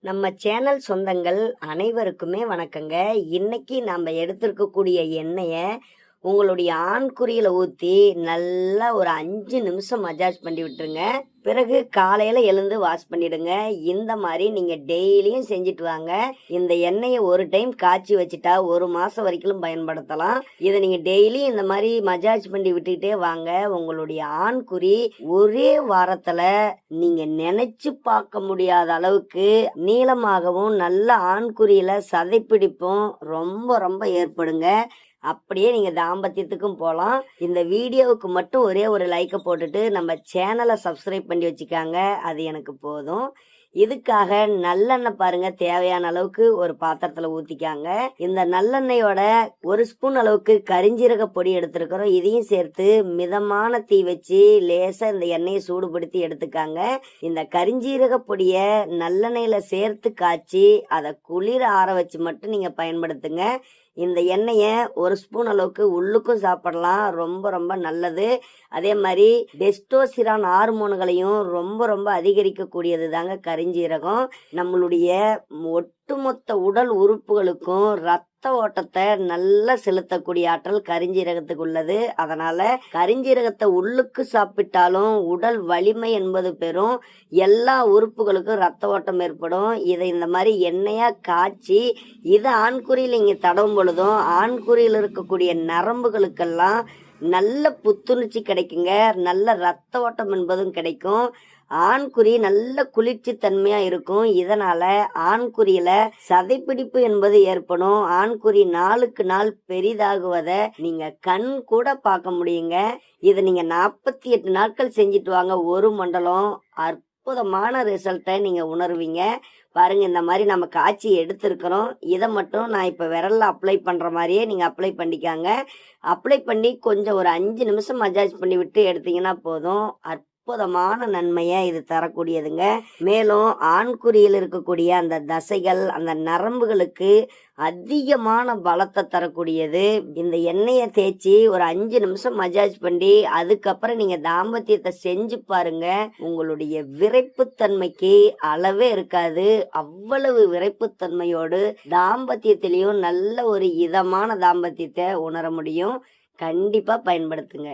நம்ம சேனல் சொந்தங்கள் அனைவருக்குமே வணக்கங்க. இன்னைக்கு நம்ம எடுத்திருக்கக்கூடிய எண்ணெயை உங்களுடைய ஆண்குறியில ஊற்றி நல்லா ஒரு 5 நிமிஷம் மசாஜ் பண்ணி விட்டுருங்க. பிறகு காலையில் எழுந்து வாஷ் பண்ணிடுங்க. இந்த மாதிரி நீங்கள் டெய்லியும் செஞ்சுட்டு வாங்க. இந்த எண்ணெயை ஒரு டைம் காய்ச்சி வச்சுட்டா 1 மாதம் வரைக்கும் பயன்படுத்தலாம். இதை நீங்கள் டெய்லி இந்த மாதிரி மசாஜ் பண்ணி விட்டுக்கிட்டே வாங்க. உங்களுடைய ஆண்குறி ஒரே வாரத்தில் நீங்கள் நினைச்சு பார்க்க முடியாத அளவுக்கு நீளமாகவும் நல்ல ஆண்குறியில சதைப்பிடிப்பும் ரொம்ப ரொம்ப ஏற்படுங்க. அப்படியே நீங்க தாம்பத்தியத்துக்கும் போகலாம். இந்த வீடியோவுக்கு மட்டும் ஒரே ஒரு லைக்கை போட்டுட்டு நம்ம சேனலை சப்ஸ்கிரைப் பண்ணி வச்சுக்காங்க. அது எனக்கு போதும். இதுக்காக நல்லெண்ணெய் பாருங்க, தேவையான அளவுக்கு ஒரு பாத்திரத்துல ஊத்திக்காங்க. இந்த நல்லெண்ணெயோட 1 ஸ்பூன் அளவுக்கு கரிஞ்சீரக பொடி எடுத்திருக்கிறோம். இதையும் சேர்த்து மிதமான தீ வச்சு லேசா இந்த எண்ணெயை சூடுபடுத்தி எடுத்துக்காங்க. இந்த கரிஞ்சீரக பொடிய நல்லெண்ணெயில சேர்த்து காய்ச்சி அதை குளிர ஆற வச்சு மட்டும் நீங்க பயன்படுத்துங்க. இந்த எண்ணெயை 1 ஸ்பூன் அளவுக்கு உள்ளுக்கும் சாப்பிடலாம், ரொம்ப ரொம்ப நல்லது. அதே மாதிரி டெஸ்டோஸ்டிரான் ஹார்மோன்களையும் ரொம்ப ரொம்ப அதிகரிக்கக்கூடியது தாங்க கரிஞ்சீரகம். நம்மளுடைய ஒட்டுமொத்த உடல் உறுப்புகளுக்கும் ரத்த ஓட்டத்தை நல்லா செலுத்தக்கூடிய ஆற்றல் கரிஞ்சீரகத்துக்கு உள்ளது. அதனால கரிஞ்சீரகத்தை உள்ளுக்கு சாப்பிட்டாலும் உடல் வலிமை என்பது பெறும். எல்லா உறுப்புகளுக்கும் ரத்த ஓட்டம் ஏற்படும். இதை இந்த மாதிரி எண்ணெயா காய்ச்சி இதை ஆண்குறியில் இங்க தடவும் பொழுதும் ஆண்குறியில் இருக்கக்கூடிய நரம்புகளுக்கெல்லாம் நல்ல புத்துணர்ச்சி கிடைக்குங்க. நல்ல ரத்த ஓட்டம் என்பதும் கிடைக்கும். ஆண்குறி நல்ல குளிர்ச்சி தன்மையா இருக்கும். இதனால ஆண்குறியில சதைப்பிடிப்பு என்பது ஏற்படும். ஆண்குறி நாளுக்கு நாள் பெரிதாகுவதை நீங்க கண் கூட பார்க்க முடியுங்க. இதை நீங்க 48 நாட்கள் செஞ்சுட்டு வாங்க. ஒரு மண்டலம் அற்புதமான ரிசல்ட்டை நீங்க உணர்வீங்க. பாருங்க, இந்த மாதிரி நம்ம காய்ச்சி எடுத்திருக்கிறோம். இதை மட்டும் நான் இப்போ விரல்ல அப்ளை பண்ற மாதிரியே நீங்க அப்ளை பண்ணிக்காங்க. அப்ளை பண்ணி கொஞ்சம் ஒரு 5 நிமிஷம் மசாஜ் பண்ணி விட்டு எடுத்தீங்கன்னா போதும். அற்புதமான நன்மையை இது தரக்கூடியதுங்க. மேலும் ஆண்குறியில் இருக்கக்கூடிய அந்த தசைகள், அந்த நரம்புகளுக்கு அதிகமான பலத்தை தரக்கூடியது. இந்த எண்ணெயை தேய்ச்சி ஒரு 5 நிமிஷம் மசாஜ் பண்ணி அதுக்கப்புறம் நீங்க தாம்பத்தியத்தை செஞ்சு பாருங்க. உங்களுடைய விரைப்புத்தன்மைக்கு அளவே இருக்காது. அவ்வளவு விரைப்புத்தன்மையோடு தாம்பத்தியத்திலையும் நல்ல ஒரு இதமான தாம்பத்தியத்தை உணர முடியும். கண்டிப்பா பயன்படுத்துங்க.